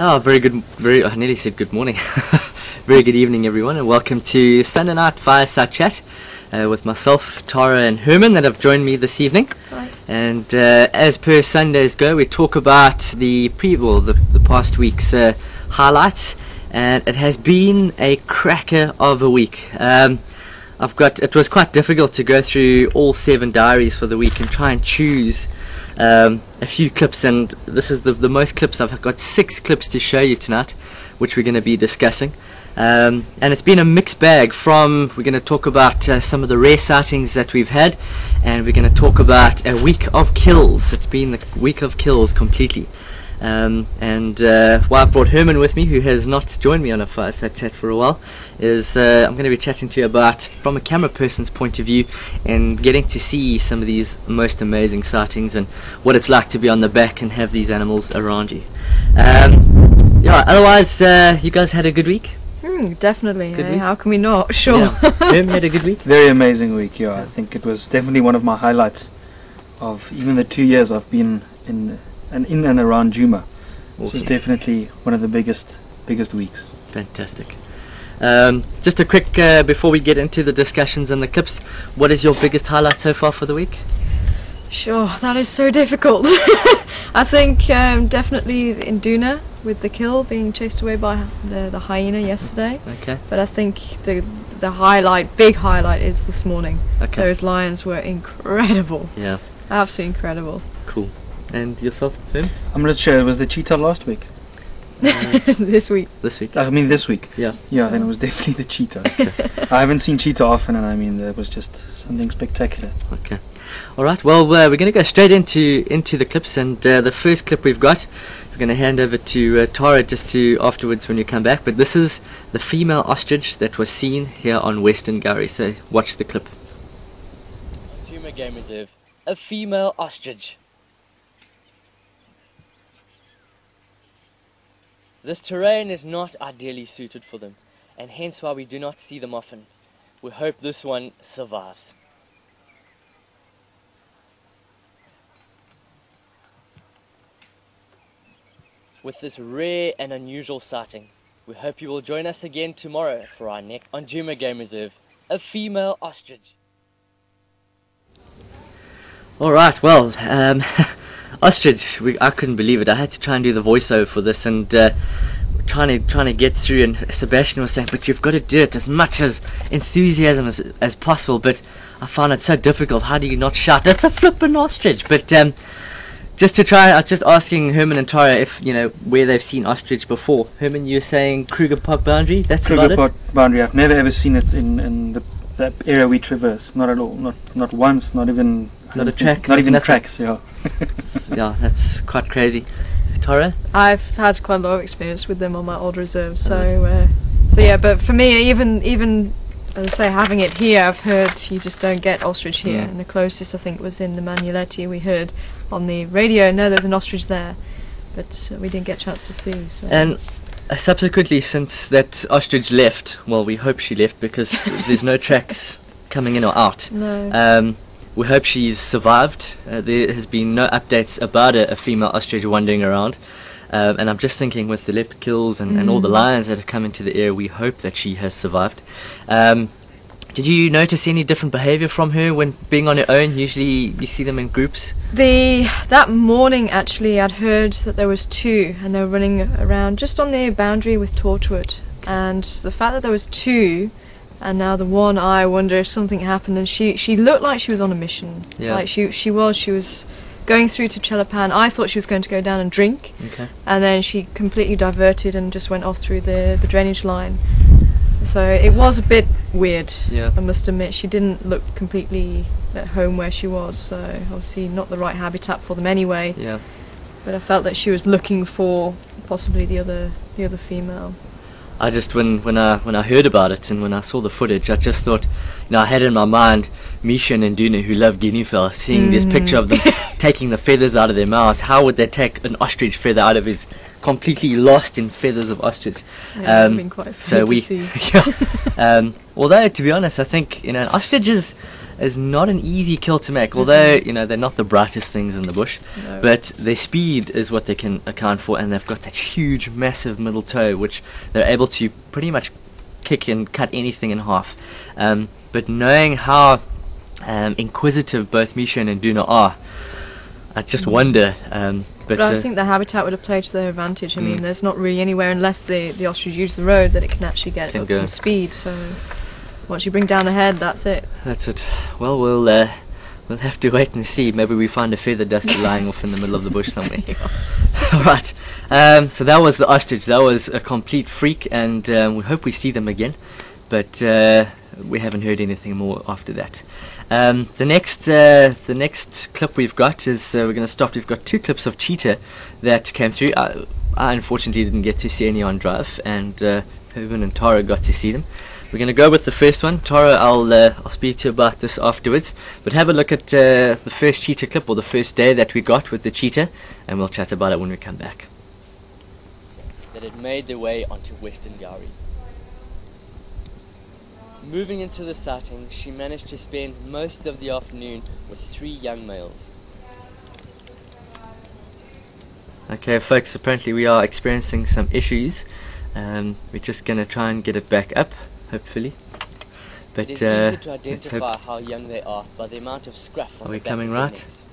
Oh, very good, I nearly said good morning. Very good evening, everyone, and welcome to Sunday Night Fireside Chat with myself, Tara and Herman, that have joined me this evening. Hi. And as per Sundays go, we talk about the past week's highlights, and it has been a cracker of a week. It was quite difficult to go through all 7 diaries for the week and try and choose a few clips, and this is the most clips. I've got 6 clips to show you tonight, which we're going to be discussing. And it's been a mixed bag. We're going to talk about some of the rare sightings that we've had, and we're going to talk about a week of kills. It's been the week of kills completely. Why I've brought Herman with me, who has not joined me on a Fireside Chat for a while, is I'm going to be chatting to you about, from a camera person's point of view, and getting to see some of these most amazing sightings and what it's like to be on the back and have these animals around you. Otherwise, you guys had a good week? Definitely. Good week? How can we not? Sure. Yeah. Herman had a good week? Very amazing week, yeah. I think it was definitely one of my highlights of even the 2 years I've been in and around Djuma. Awesome. This is definitely one of the biggest weeks. Fantastic. Just a quick, before we get into the discussions and the clips, what is your biggest highlight so far for the week? Sure, that is so difficult. I think definitely in Duna, with the kill, being chased away by the hyena yesterday. Okay. But I think the big highlight is this morning. Okay. Those lions were incredible. Yeah. Absolutely incredible. Cool. And yourself, Herm? I'm not sure, it was the cheetah last week? This week. This week? I mean this week. Yeah. Yeah, then it was definitely the cheetah. I haven't seen cheetah often, and I mean that was just something spectacular. Okay. Alright, well, we're going to go straight into the clips, and the first clip we've got, we're going to hand over to Tara just to afterwards when you come back, but this is the female ostrich that was seen here on Western Gowrie, so watch the clip. Djuma Game Reserve, a female ostrich. This terrain is not ideally suited for them, and hence why we do not see them often. We hope this one survives. With this rare and unusual sighting, we hope you will join us again tomorrow for our next on Djuma Game Reserve, a female ostrich. Alright, well, ostrich, I couldn't believe it. I had to try and do the voiceover for this, and trying to get through, and Sebastian was saying, but you've got to do it as much as enthusiasm as possible, but I found it so difficult. How do you not shout, it's a flippin' ostrich? But just to try, I was just asking Herman and Tara if, where they've seen ostrich before. Herman, you were saying Kruger Park boundary, that's about it? Kruger Park boundary, I've never ever seen it in that area we traverse, not at all, not once, not even... Not a track? Not even nothing. tracks, yeah. Yeah, that's quite crazy. Tara? I've had quite a lot of experience with them on my old reserve, so yeah. But for me, even as I say, having it here, I've heard you just don't get ostrich here, and the closest I think was in the Manuletti. We heard on the radio, no, there's an ostrich there, but we didn't get a chance to see. So. And subsequently, since that ostrich left, well, we hope she left because there's no tracks coming in or out. No. We hope she's survived. There has been no updates about a female ostrich wandering around. And I'm just thinking, with the leopard kills and all the lions that have come into the area, we hope that she has survived. Did you notice any different behavior from her when being on her own? Usually you see them in groups. That morning, actually, I'd heard that there was 2, and they were running around just on the boundary with Torchwood. And the fact that there was 2... and now the one, I wonder if something happened, and she looked like she was on a mission. Yeah. Like she was going through to Chelapan. I thought she was going to go down and drink, and then she completely diverted and just went off through the drainage line. So it was a bit weird, I must admit. She didn't look completely at home where she was, so obviously not the right habitat for them anyway. Yeah. But I felt that she was looking for possibly the other female. I just, when I heard about it and when I saw the footage, I just thought, I had in my mind Misha and Nduna, who love guinea fowl, seeing this picture of them taking the feathers out of their mouths. How would they take an ostrich feather out of his completely lost in feathers of ostrich? Yeah, been quite so to we, see. although to be honest, I think ostriches is not an easy kill to make, although, you know, they're not the brightest things in the bush. No. But their speed is what they can account for, and they've got that huge, massive middle toe, which they're able to pretty much kick and cut anything in half. But knowing how inquisitive both Misha and Nduna are, I just wonder. But I think the habitat would have played to their advantage. I mean, there's not really anywhere, unless the ostrich use the road, that it can actually get up some speed. So once you bring down the head, that's it. That's it. Well, we'll have to wait and see. Maybe we find a feather duster lying off in the middle of the bush somewhere. All right. So that was the ostrich. That was a complete freak, and we hope we see them again. But we haven't heard anything more after that. The next clip we've got is we're going to stop. We've got 2 clips of cheetah that came through. I unfortunately didn't get to see any on drive, and Herman and Tara got to see them. We're going to go with the first one. Tara, I'll speak to you about this afterwards. But have a look at the first cheetah clip, or the first day that we got with the cheetah, and we'll chat about it when we come back. That had made their way onto Western Yari. Moving into the sighting, she managed to spend most of the afternoon with 3 young males. Okay, folks, apparently we are experiencing some issues. We're just going to try and get it back up, hopefully. But it is easy to identify how young they are by the amount of scruff on the back of their necks.